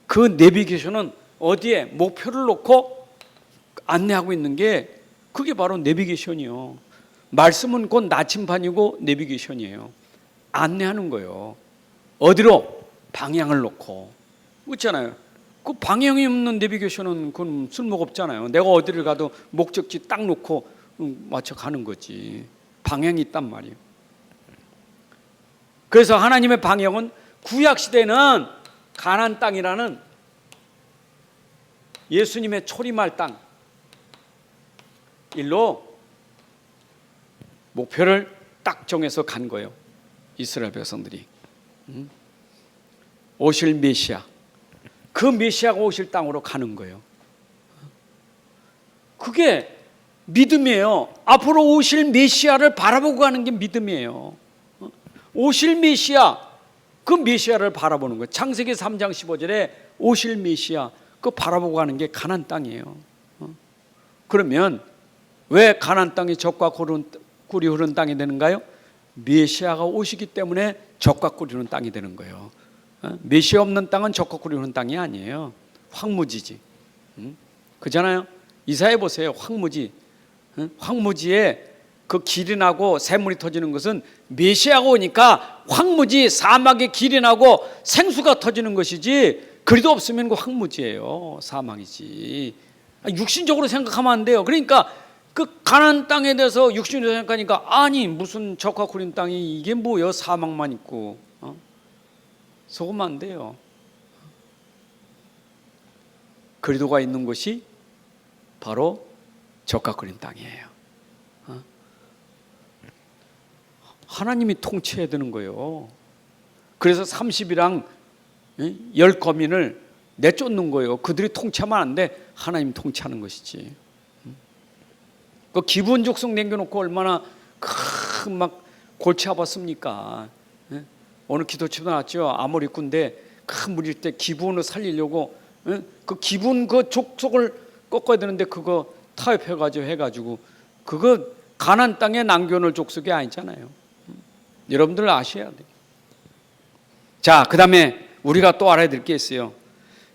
그 내비게이션은 어디에 목표를 놓고 안내하고 있는 게 그게 바로 내비게이션이요. 말씀은 곧 나침반이고 내비게이션이에요. 안내하는 거예요. 어디로? 방향을 놓고. 그렇잖아요. 그 방향이 없는 내비게이션은 그건 쓸모가 없잖아요. 내가 어디를 가도 목적지 딱 놓고 맞춰 가는 거지. 방향이 있단 말이에요. 그래서 하나님의 방향은 구약 시대는 가나안 땅이라는 예수님의 초림할 땅 일로 목표를 딱 정해서 간 거예요. 이스라엘 백성들이 오실 메시아, 그 메시아가 오실 땅으로 가는 거예요. 그게 믿음이에요. 앞으로 오실 메시아를 바라보고 가는 게 믿음이에요. 오실 메시아, 그 메시아를 바라보는 거예요. 창세기 3장 15절에 오실 메시아, 그 바라보고 가는 게 가나안 땅이에요. 그러면 왜 가나안 땅이 젖과 꿀이 흐르는 땅이 되는가요? 메시아가 오시기 때문에 젖과 꿀이 흐르는 땅이 되는 거예요. 메시아 없는 땅은 젖과 꿀이 흐르는 땅이 아니에요. 황무지지. 그잖아요. 이사야 보세요. 황무지. 황무지에 그 길이 나고 샘물이 터지는 것은 메시아가 오니까 황무지 사막에 길이 나고 생수가 터지는 것이지, 그리도 없으면 그 황무지예요. 사망이지. 육신적으로 생각하면 안 돼요. 그러니까 그 가나안 땅에 대해서 육신으로 생각하니까 아니 무슨 젖과 꿀인 땅이 이게 뭐예요? 사막만 있고. 속으면 안 돼요. 그리도가 있는 곳이 바로 젖과 꿀인 땅이에요. 하나님이 통치해야 되는 거예요. 그래서 30이랑 10거민을 내쫓는 거예요. 그들이 통치하면 안 돼. 하나님이 통치하는 것이지. 그 기브온 족속 남겨놓고 얼마나 막 골치 아팠습니까? 오늘 기도치도 나왔죠. 아모리 군대 큰 물일 때 기브온을 살리려고 그 기브온 그 족속을 꺾어야 되는데 그거 타협해가지고 해가지고 그거 가나안 땅에 남겨놓을 족속이 아니잖아요. 여러분들 아셔야 돼요. 자, 그 다음에 우리가 또 알아야 될 게 있어요.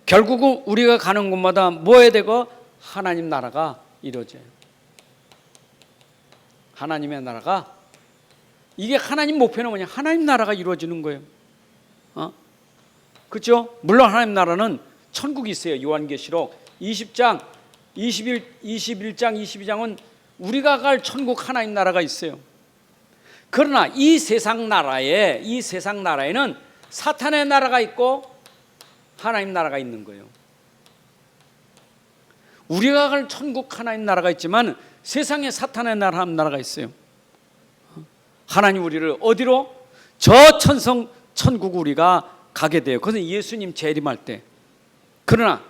결국은 우리가 가는 곳마다 뭐 해야 되고? 하나님 나라가 이루어져요. 하나님의 나라가, 이게 하나님 목표는 뭐냐? 하나님 나라가 이루어지는 거예요. 그렇죠? 물론 하나님 나라는 천국이 있어요. 요한계시록 20장, 21장, 22장은 우리가 갈 천국 하나님 나라가 있어요. 그러나 이 세상 나라에는 사탄의 나라가 있고 하나님 나라가 있는 거예요. 우리가 갈 천국 하나님 나라가 있지만 세상에 사탄의 나라, 하나님 나라가 있어요. 하나님 우리를 어디로? 저 천국 우리가 가게 돼요. 그래서 예수님 재림할 때. 그러나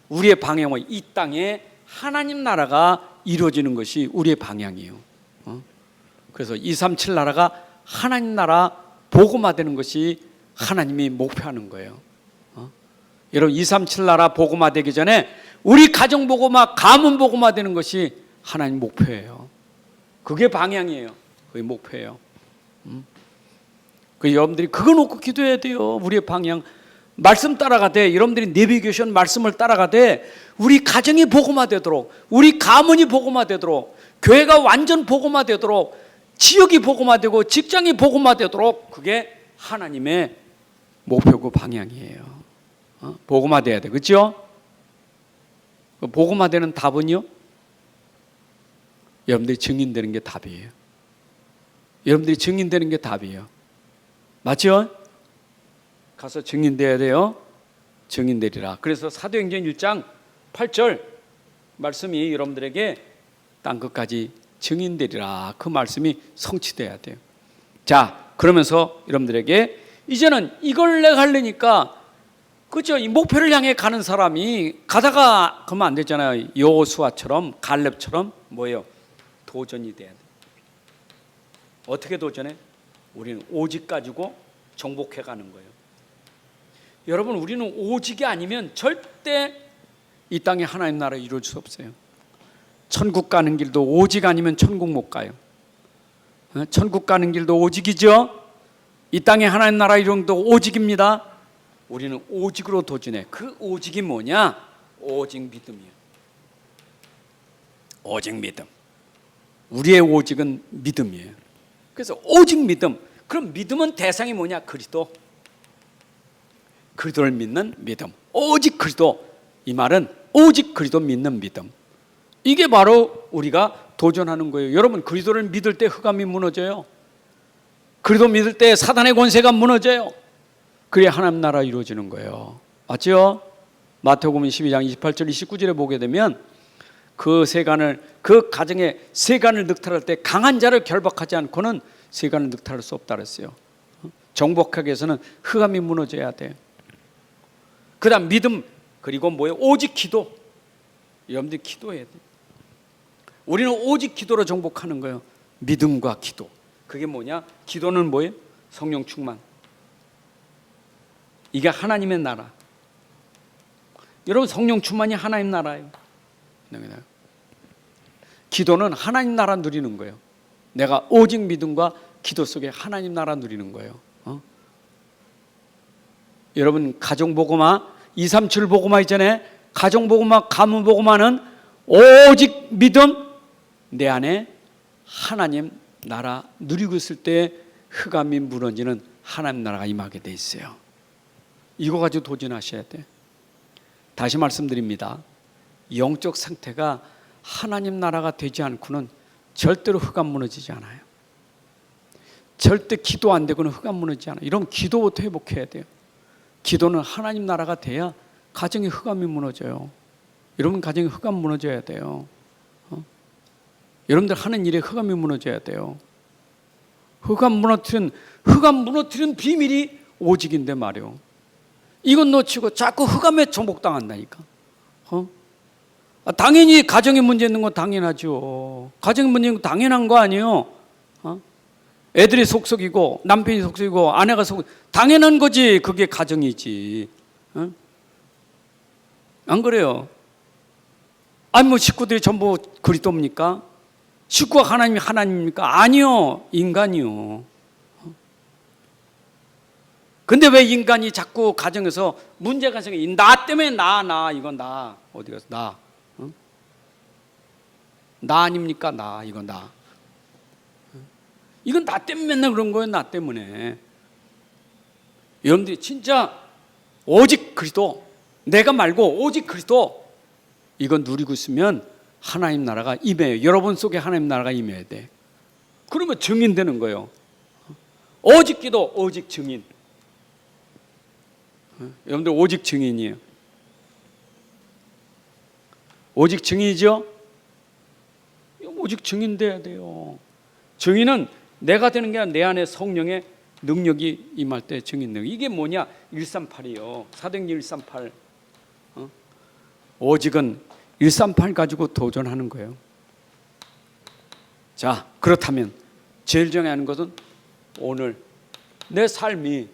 우리의 방향은 이 땅에 하나님 나라가 이루어지는 것이 우리의 방향이에요. 그래서 237 나라가 하나님 나라 복음화되는 것이 하나님이 목표하는 거예요. 여러분 237 나라 복음화되기 전에 우리 가정 복음화, 가문 복음화되는 것이 하나님 목표예요. 그게 방향이에요. 그게 목표예요. 그 여러분들이 그거 놓고 기도해야 돼요. 우리의 방향 말씀 따라가되, 여러분들이 내비게이션 말씀을 따라가되 우리 가정이 복음화되도록, 우리 가문이 복음화되도록, 교회가 완전 복음화되도록, 지역이 복음화되고 직장이 복음화되도록, 그게 하나님의 목표고 방향이에요. 복음화돼야 돼. 그렇죠? 복음화되는 답은요? 여러분들이 증인되는 게 답이에요. 여러분들이 증인되는 게 답이에요. 맞죠? 가서 증인돼야 돼요. 증인되리라. 그래서 사도행전 1장 8절 말씀이 여러분들에게 땅끝까지 증인되리라. 그 말씀이 성취돼야 돼요. 자, 그러면서 여러분들에게 이제는 이걸 내가 하려니까, 그렇죠? 이 목표를 향해 가는 사람이 가다가 그러면 안 되잖아요. 여호수아처럼, 갈렙처럼 뭐예요? 도전이 돼야 돼. 어떻게 도전해? 우리는 오직 가지고 정복해 가는 거예요. 여러분, 우리는 오직이 아니면 절대 이 땅에 하나님 나라 이룰 수 없어요. 천국 가는 길도 오직 아니면 천국 못 가요. 천국 가는 길도 오직이죠. 이 땅에 하나님 나라 이루는 것도 오직입니다. 우리는 오직으로 도전해. 그 오직이 뭐냐? 오직 믿음이에요. 오직 믿음. 우리의 오직은 믿음이에요. 그래서 오직 믿음. 그럼 믿음은 대상이 뭐냐? 그리스도. 그리스도를 믿는 믿음. 오직 그리스도. 이 말은 오직 그리스도 믿는 믿음. 이게 바로 우리가 도전하는 거예요. 여러분, 그리스도를 믿을 때 흑암이 무너져요. 그리스도 믿을 때 사단의 권세가 무너져요. 그래야 하나님 나라 이루어지는 거예요. 맞죠? 마태복음 12장 28절 29절에 보게 되면 그 가정에 세간을 늑탈할 때 강한 자를 결박하지 않고는 세간을 늑탈할 수 없다 그랬어요. 정복하기 위해서는 흑암이 무너져야 돼요. 그 다음 믿음, 그리고 뭐예요? 오직 기도. 여러분들이 기도해야 돼요. 우리는 오직 기도로 정복하는 거예요. 믿음과 기도. 그게 뭐냐? 기도는 뭐예요? 성령 충만. 이게 하나님의 나라. 여러분, 성령 충만이 하나님 나라예요. 기도는 하나님 나라 누리는 거예요. 내가 오직 믿음과 기도 속에 하나님 나라 누리는 거예요. 여러분, 가정복음화 237 복음화 이전에 가정복음화, 가문복음화는 오직 믿음, 내 안에 하나님 나라 누리고 있을 때 흑암이 무너지는 하나님 나라가 임하게 돼 있어요. 이거 가지고 도전하셔야 돼. 다시 말씀드립니다. 영적 상태가 하나님 나라가 되지 않고는 절대로 흑암 무너지지 않아요. 절대 기도 안 되고는 흑암 무너지지 않아요. 이런 기도부터 회복해야 돼요. 기도는 하나님 나라가 돼야 가정의 흑암이 무너져요. 여러분, 가정의 흑암 무너져야 돼요. 여러분들 하는 일에 흑암이 무너져야 돼요. 흑암 무너뜨린 비밀이 오직인데 말이요. 이건 놓치고 자꾸 흑암에 정복당한다니까. 당연히 가정에 문제 있는 건 당연하죠. 가정에 문제 있는 건 당연한 거 아니에요. 애들이 속썩이고 남편이 속썩이고 아내가 당연한 거지. 그게 가정이지. 안 그래요? 아니 뭐 식구들이 전부 그리스도입니까? 식구가 하나님이 하나님입니까? 아니요, 인간이요. 근데 왜 인간이 자꾸 가정에서 문제가 생겨? 나 때문에 이건 나 어디 가서 나, 응? 나 아닙니까? 나 이건 나. 이건 나 때문에 맨날 그런 거예요. 나 때문에. 여러분들이 진짜 오직 그리스도, 내가 말고 오직 그리스도 이건 누리고 있으면 하나님 나라가 임해요. 여러분 속에 하나님 나라가 임해야 돼. 그러면 증인되는 거예요. 오직 기도, 오직 증인. 여러분들 오직 증인이에요. 오직 증인이죠? 오직 증인 돼야 돼요. 증인은 내가 되는 게 아니라 내 안에 성령의 능력이 임할 때 증인 능력. 이게 뭐냐? 138이요. 사도행전 138. 오직은 138 가지고 도전하는 거예요. 자, 그렇다면 제일 중요한 하는 것은 오늘 내 삶이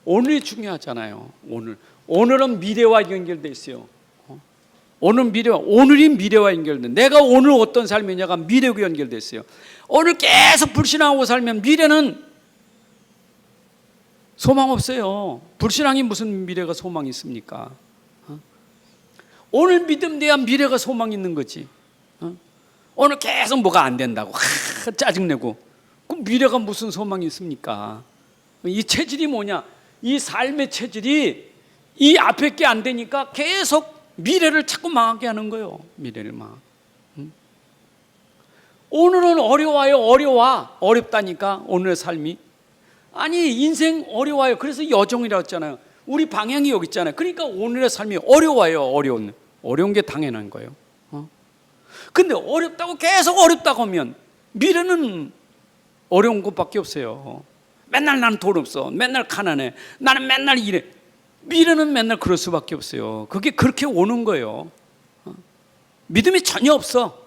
오늘이 중요하잖아요. 오늘은 미래와 연결돼 있어요. 오늘이 미래와 연결돼. 내가 오늘 어떤 삶이냐가 미래와 연결돼 있어요. 오늘 계속 불신하고 살면 미래는 소망 없어요. 불신앙이 무슨 미래가 소망이 있습니까? 오늘 믿음돼야 미래가 소망이 있는 거지. 오늘 계속 뭐가 안 된다고 짜증내고 그 미래가 무슨 소망이 있습니까? 이 체질이 뭐냐? 이 삶의 체질이 이 앞에 게 안 되니까 계속 미래를 자꾸 망하게 하는 거예요. 미래를 망. 오늘은 어려워요. 어렵다니까 오늘의 삶이. 아니 인생 어려워요. 그래서 여정이라고 했잖아요. 우리 방향이 여기 있잖아요. 그러니까 오늘의 삶이 어려워요. 어려운 게 당연한 거예요. 근데 어렵다고 계속 어렵다고 하면 미래는 어려운 것밖에 없어요. 맨날 나는 돈 없어. 맨날 가난해. 나는 맨날 이래. 미래는 맨날 그럴 수밖에 없어요. 그게 그렇게 오는 거예요. 믿음이 전혀 없어.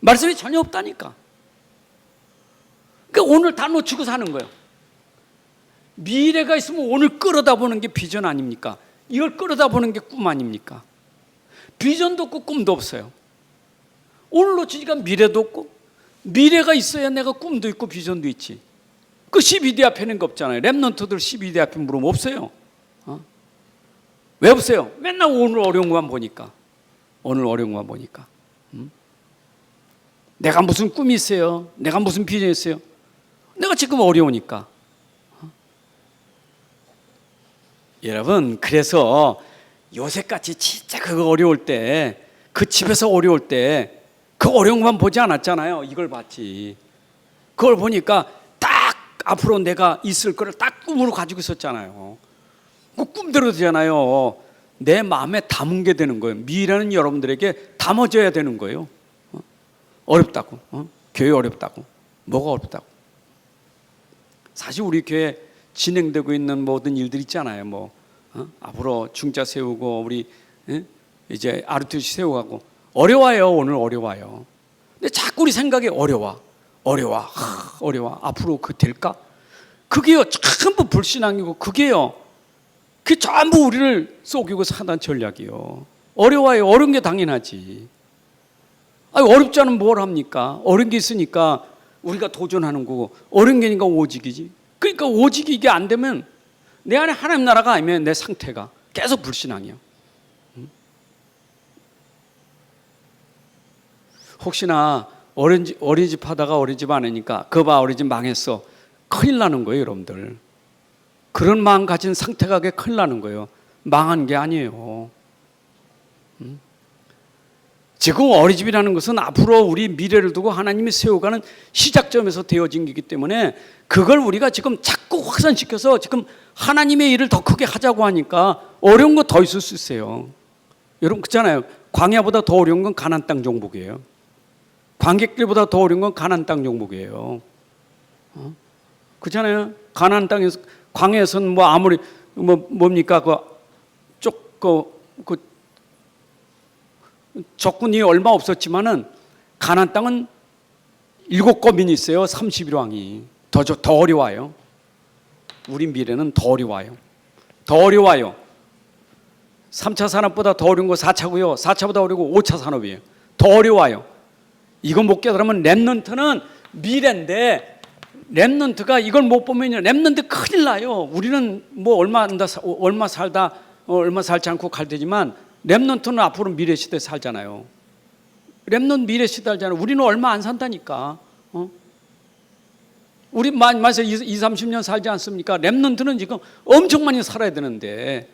말씀이 전혀 없다니까. 그러니까 오늘 다 놓치고 사는 거예요. 미래가 있으면 오늘 끌어다보는 게 비전 아닙니까? 이걸 끌어다보는 게 꿈 아닙니까? 비전도 없고 꿈도 없어요. 오늘 놓치니까 미래도 없고, 미래가 있어야 내가 꿈도 있고 비전도 있지. 그 12대 앞에는 거 없잖아요. 랩런트들 12대 앞에 물으면 없어요. 왜 없어요? 맨날 오늘 어려운 것만 보니까. 내가 무슨 꿈이 있어요? 내가 무슨 비전이 있어요? 내가 지금 어려우니까. 여러분, 그래서 요새같이 진짜 그거 어려울 때, 그 집에서 어려울 때 그 어려운 것만 보지 않았잖아요. 이걸 봤지. 그걸 보니까 딱 앞으로 내가 있을 거를 딱 꿈으로 가지고 있었잖아요. 그 꿈대로 되잖아요. 내 마음에 담은 게 되는 거예요. 미래는 여러분들에게 담아져야 되는 거예요. 어렵다고. 교회 어렵다고. 뭐가 어렵다고. 사실 우리 교회 진행되고 있는 모든 일들 있잖아요. 앞으로 중자 세우고 우리 이제 ROTC 세우고 어려워요. 오늘 어려워요. 근데 자꾸 우리 생각이 어려워. 앞으로 그 될까? 그게요 전부 불신앙이고 그게요. 그게 전부 우리를 속이고 사단 전략이요. 어려워요. 어려운 게 당연하지. 아니, 어렵지 않으면 뭘 합니까? 어려운 게 있으니까 우리가 도전하는 거고 어려운 게니까 오직이지. 그러니까 오직이 이게 안 되면 내 안에 하나님 나라가 아니면 내 상태가 계속 불신앙이야. 혹시나 어린이집 하다가 어린이집 안 하니까 그거 어린이집 망했어. 큰일 나는 거예요, 여러분들. 그런 마음 가진 상태가 큰일 나는 거예요. 망한 게 아니에요. 지금 어린이집이라는 것은 앞으로 우리 미래를 두고 하나님이 세워가는 시작점에서 되어진 거기 때문에 그걸 우리가 지금 자꾸 확산시켜서 지금 하나님의 일을 더 크게 하자고 하니까 어려운 거 더 있을 수 있어요. 여러분 그렇잖아요. 광야보다 더 어려운 건 가나안 땅 정복이에요. 광객길보다 더 어려운 건 가나안 땅 정복이에요. 그렇잖아요. 가나안 땅에서 광야에서는 뭐 아무리 뭡니까 그 적군이 얼마 없었지만은 가나안 땅은 7거민이 있어요. 31왕이 더 어려워요. 우리 미래는 더 어려워요. 3차 산업보다 더 어려운 거 4차고요. 4차보다 어려고 5차 산업이에요. 더 어려워요. 이거 못 깨달으면 렘넌트는 미래인데, 렘넌트가 이걸 못 보면 렘넌트 큰일 나요. 우리는 뭐 얼마 살다 얼마 살지 않고 갈 테지만 렘넌트는 앞으로 미래 시대 살잖아요. 렘넌트 미래 시대 살잖아요. 우리는 얼마 안 산다니까. 우리 만에서 20-30년 살지 않습니까? 렘넌트는 지금 엄청 많이 살아야 되는데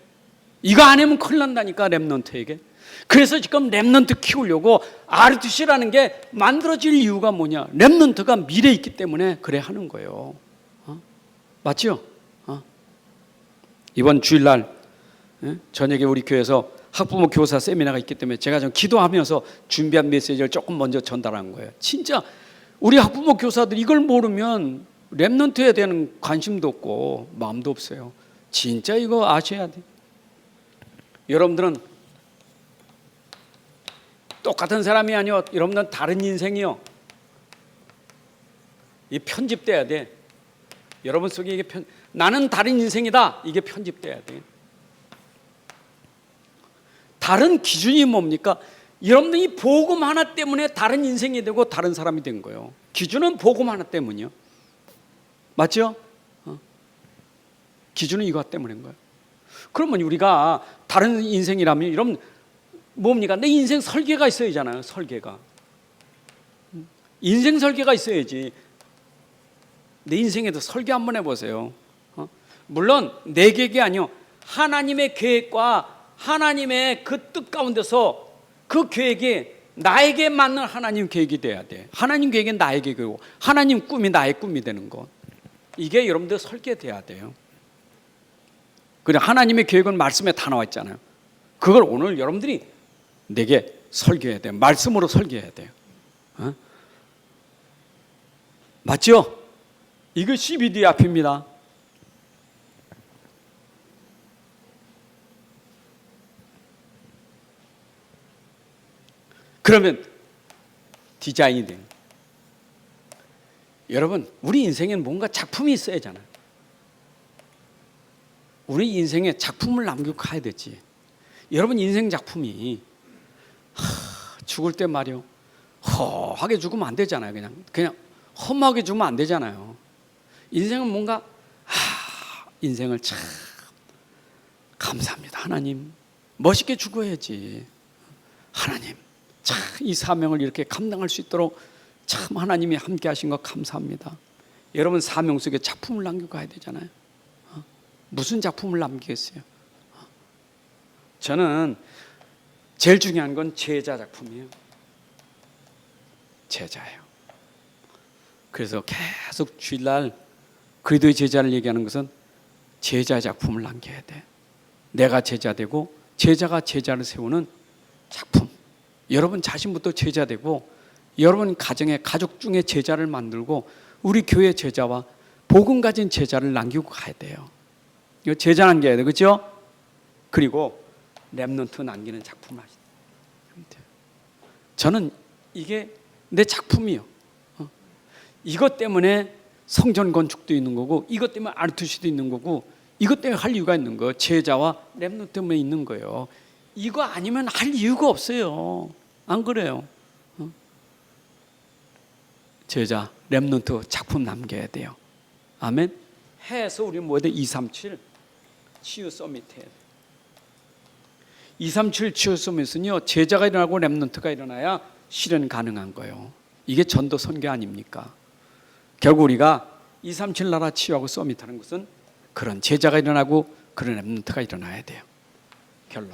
이거 안 하면 큰일 난다니까, 렘넌트에게. 그래서 지금 렘넌트 키우려고 RTC라는 게 만들어질 이유가 뭐냐? 렘넌트가 미래에 있기 때문에 그래 하는 거예요. 맞죠? 이번 주일날 저녁에 우리 교회에서 학부모 교사 세미나가 있기 때문에 제가 좀 기도하면서 준비한 메시지를 조금 먼저 전달한 거예요. 진짜 우리 학부모 교사들이 이걸 모르면 렘넌트에 대한 관심도 없고 마음도 없어요. 진짜 이거 아셔야 돼요. 여러분들은 똑같은 사람이 아니요, 여러분들은 다른 인생이요. 이 편집돼야 돼. 여러분 속에 이게 나는 다른 인생이다. 이게 편집돼야 돼. 다른 기준이 뭡니까? 여러분들 이 복음 하나 때문에 다른 인생이 되고 다른 사람이 된 거예요. 기준은 복음 하나 때문이요. 맞죠? 기준은 이거 때문인 거예요. 그러면 우리가 다른 인생이라면 여러분 뭡니까? 내 인생 설계가 있어야잖아요. 설계가. 인생 설계가 있어야지. 내 인생에도 설계 한번 해보세요. 물론 내 계획이 아니요, 하나님의 계획과 하나님의 그 뜻 가운데서 그 계획이 나에게 맞는 하나님 계획이 돼야 돼. 하나님 계획은 나의 계획이고 하나님 꿈이 나의 꿈이 되는 것. 이게 여러분들 설계돼야 돼요. 그래, 하나님의 계획은 말씀에 다 나와 있잖아요. 그걸 오늘 여러분들이 내게 설계해야 돼요. 말씀으로 설계해야 돼요. 맞죠? 이거 CBD 앞입니다. 그러면 디자인이 돼요. 여러분, 우리 인생에는 뭔가 작품이 있어야 하잖아요. 우리 인생에 작품을 남기고 가야 되지. 여러분 인생 작품이 죽을 때 말이요, 허하게 죽으면 안 되잖아요. 그냥 험하게 죽으면 안 되잖아요. 인생은 뭔가 인생을 참 감사합니다. 하나님, 멋있게 죽어야지. 하나님, 참 이 사명을 이렇게 감당할 수 있도록 참 하나님이 함께 하신 것 감사합니다. 여러분 사명 속에 작품을 남기고 가야 되잖아요. 무슨 작품을 남기겠어요? 저는 제일 중요한 건 제자 작품이에요. 제자예요. 그래서 계속 주일날 그리스도의 제자를 얘기하는 것은 제자 작품을 남겨야 돼. 내가 제자 되고 제자가 제자를 세우는 작품. 여러분 자신부터 제자 되고 여러분 가정의 가족 중에 제자를 만들고 우리 교회 제자와 복음 가진 제자를 남기고 가야 돼요. 이거 제자 남겨야 돼, 그렇죠? 그리고 렘넌트 남기는 작품을 하시죠. 저는 이게 내 작품이요. 이것 때문에 성전 건축도 있는 거고 이것 때문에 RTC도 있는 거고 이것 때문에 할 이유가 있는 거예요. 제자와 렘넌트 때문에 있는 거예요. 이거 아니면 할 이유가 없어요. 안 그래요? 제자, 렘넌트 작품 남겨야 돼요. 아멘. 해서 우리 뭐에 237 치유 서밋 해야 돼요. 237 치유 서밋은요, 제자가 일어나고 렘넌트가 일어나야 실현 가능한 거예요. 이게 전도 선교 아닙니까? 결국 우리가 237 나라 치유하고 서밋하는 것은 그런 제자가 일어나고 그런 렘넌트가 일어나야 돼요. 결론.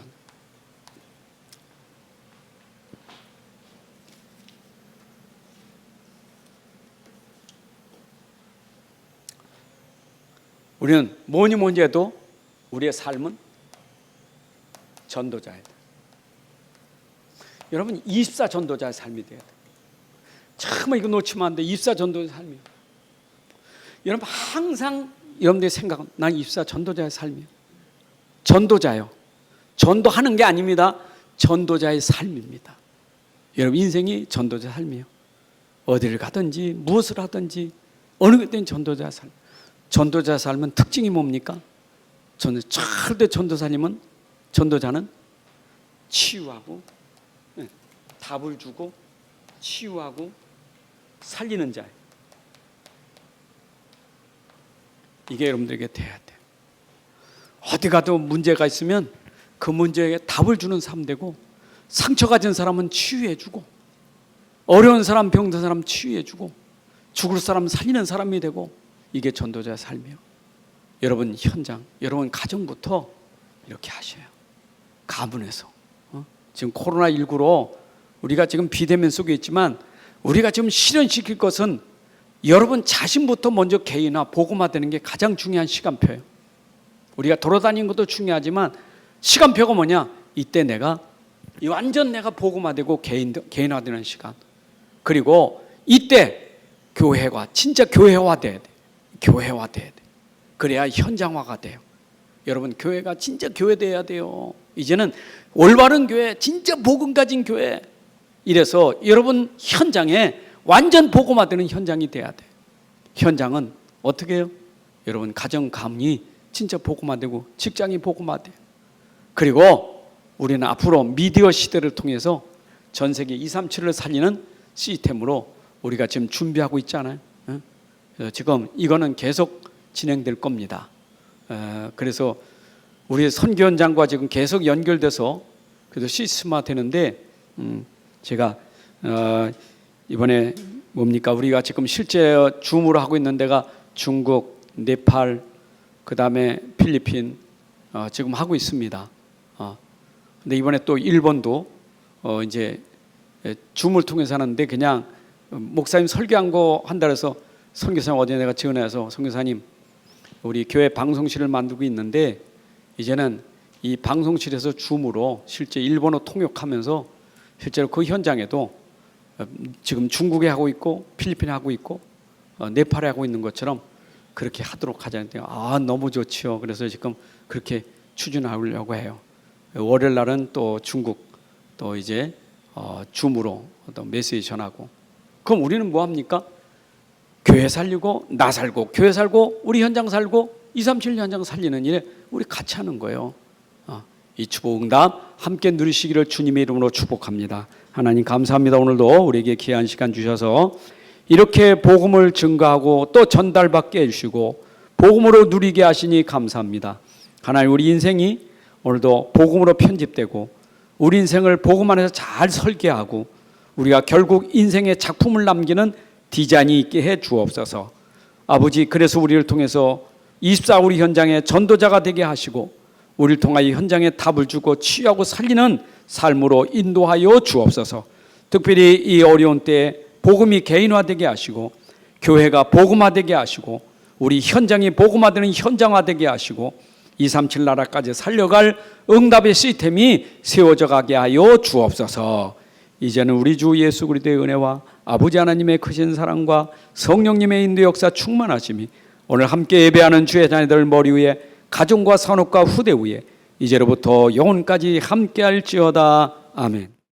우리는 뭐니 해도 우리의 삶은 전도자야 돼. 여러분 24 전도자의 삶이 돼야 돼. 참 이거 놓치면 안 돼. 24 전도자의 삶이에요. 여러분 항상 여러분들의 생각은 난 24 전도자의 삶이에요. 전도자요. 전도하는 게 아닙니다. 전도자의 삶입니다. 여러분 인생이 전도자의 삶이에요. 어디를 가든지 무엇을 하든지 어느 때든 전도자의 삶. 전도자의 삶은 특징이 뭡니까? 저는 절대 전도자는 치유하고 답을 주고 치유하고 살리는 자예요. 이게 여러분들에게 돼야 돼요. 어디 가도 문제가 있으면 그 문제에 답을 주는 사람 되고, 상처 가진 사람은 치유해주고, 어려운 사람, 병든 사람 치유해주고, 죽을 사람 살리는 사람이 되고, 이게 전도자의 삶이에요. 여러분 현장, 여러분 가정부터 이렇게 하셔요. 가문에서. 지금 코로나19로 우리가 지금 비대면 속에 있지만 우리가 지금 실현시킬 것은 여러분 자신부터 먼저 개인화, 복음화되는 게 가장 중요한 시간표예요. 우리가 돌아다니는 것도 중요하지만 시간표가 뭐냐? 이때 내가 완전 내가 복음화되고 개인화되는 시간. 그리고 이때 교회가 진짜 교회화돼야 돼. 교회화돼야 돼. 그래야 현장화가 돼요. 여러분 교회가 진짜 교회돼야 돼요. 이제는 올바른 교회, 진짜 복음 가진 교회. 이래서 여러분 현장에 완전 복음화되는 현장이 돼야 돼. 현장은 어떻게 해요? 여러분 가정 가문이 진짜 복음화되고 직장이 복음화돼요. 그리고 우리는 앞으로 미디어 시대를 통해서 전 세계 237을 살리는 시스템으로 우리가 지금 준비하고 있잖아요. 그래서 지금 이거는 계속 진행될 겁니다. 그래서 우리 선교 현장과 지금 계속 연결돼서 그래서 시스템화 되는데, 제가 이번에 뭡니까? 우리가 지금 실제 줌으로 하고 있는 데가 중국, 네팔, 그 다음에 필리핀 지금 하고 있습니다. 근데 이번에 또 일본도 이제 줌을 통해서 하는데, 그냥 목사님 설교한 거 한다 해서 선교사님 어제 내가 전화해서 선교사님 우리 교회 방송실을 만들고 있는데 이제는 이 방송실에서 줌으로 실제 일본어 통역하면서 실제로 그 현장에도 지금 중국에 하고 있고 필리핀에 하고 있고 네팔에 하고 있는 것처럼 그렇게 하도록 하자는데, 너무 좋지요. 그래서 지금 그렇게 추진하려고 해요. 월요일 날은 또 중국 또 이제 줌으로 어떤 메시지 전하고. 그럼 우리는 뭐 합니까? 교회 살리고 나 살고 교회 살고 우리 현장 살고 237 현장 살리는 일에 우리 같이 하는 거예요. 이 축복응답 함께 누리시기를 주님의 이름으로 축복합니다. 하나님 감사합니다. 오늘도 우리에게 귀한 시간 주셔서 이렇게 복음을 증거하고 또 전달받게 해주시고 복음으로 누리게 하시니 감사합니다. 하나님 우리 인생이 오늘도 복음으로 편집되고 우리 인생을 복음 안에서 잘 설계하고 우리가 결국 인생의 작품을 남기는 디자인이 있게 해 주옵소서. 아버지, 그래서 우리를 통해서 24 우리 현장의 전도자가 되게 하시고 우리를 통하여 현장에 답을 주고 치유하고 살리는 삶으로 인도하여 주옵소서. 특별히 이 어려운 때에 복음이 개인화되게 하시고 교회가 복음화되게 하시고 우리 현장이 복음화되는 현장화되게 하시고 237 나라까지 살려갈 응답의 시스템이 세워져 가게 하여 주옵소서. 이제는 우리 주 예수 그리스도의 은혜와 아버지 하나님의 크신 사랑과 성령님의 인도 역사 충만하심이 오늘 함께 예배하는 주의 자녀들 머리 위에 가정과 산업과 후대 위에 이제로부터 영혼까지 함께할지어다. 아멘.